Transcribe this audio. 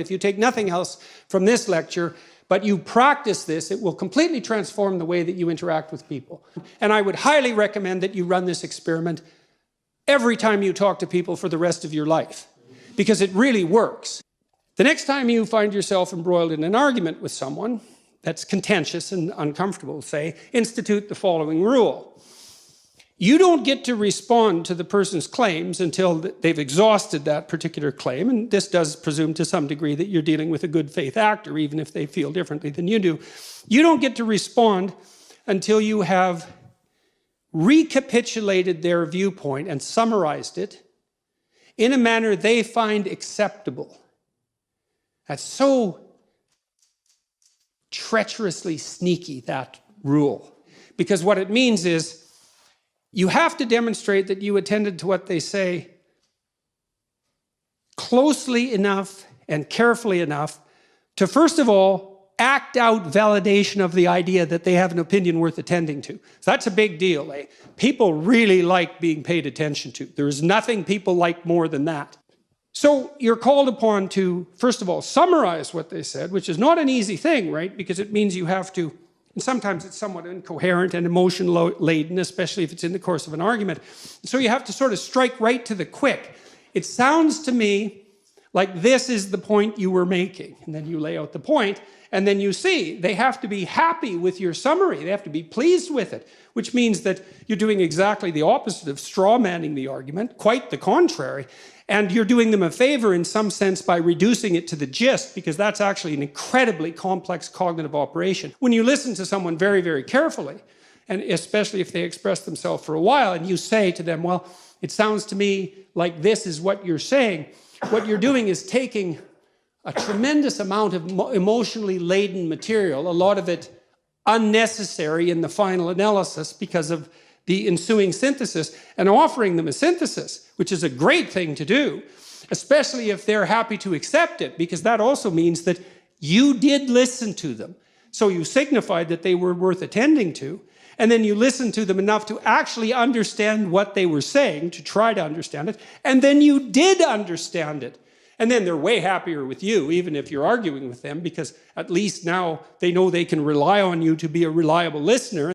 If you take nothing else from this lecture, but you practice this, it will completely transform the way that you interact with people. And I would highly recommend that you run this experiment every time you talk to people for the rest of your life, because it really works. The next time you find yourself embroiled in an argument with someone that's contentious and uncomfortable, say, institute the following rule. You don't get to respond to the person's claims until they've exhausted that particular claim, and this does presume to some degree that you're dealing with a good faith actor, even if they feel differently than you do. You don't get to respond until you have recapitulated their viewpoint and summarized it in a manner they find acceptable. That's so treacherously sneaky, that rule, because what it means is you have to demonstrate that you attended to what they say closely enough and carefully enough to, first of all, act out validation of the idea that they have an opinion worth attending to. So that's a big deal. Eh? People really like being paid attention to. There's nothing people like more than that. So you're called upon to, first of all, summarize what they said, which is not an easy thing, right? Because it means you have to, and sometimes it's somewhat incoherent and emotion-laden, especially if it's in the course of an argument. So you have to sort of strike right to the quick. It sounds to me like this is the point you were making. And then you lay out the point, and then you see they have to be happy with your summary. They have to be pleased with it, which means that you're doing exactly the opposite of straw-manning the argument, quite the contrary. And you're doing them a favor in some sense by reducing it to the gist, because that's actually an incredibly complex cognitive operation. When you listen to someone very, very carefully, and especially if they express themselves for a while, and you say to them, well, it sounds to me like this is what you're saying, what you're doing is taking a tremendous amount of emotionally laden material, a lot of it unnecessary in the final analysis because of the ensuing synthesis, and offering them a synthesis, which is a great thing to do, especially if they're happy to accept it, because that also means that you did listen to them. So you signified that they were worth attending to, and then you listened to them enough to actually understand what they were saying, to try to understand it, and then you did understand it. And then they're way happier with you, even if you're arguing with them, because at least now they know they can rely on you to be a reliable listener.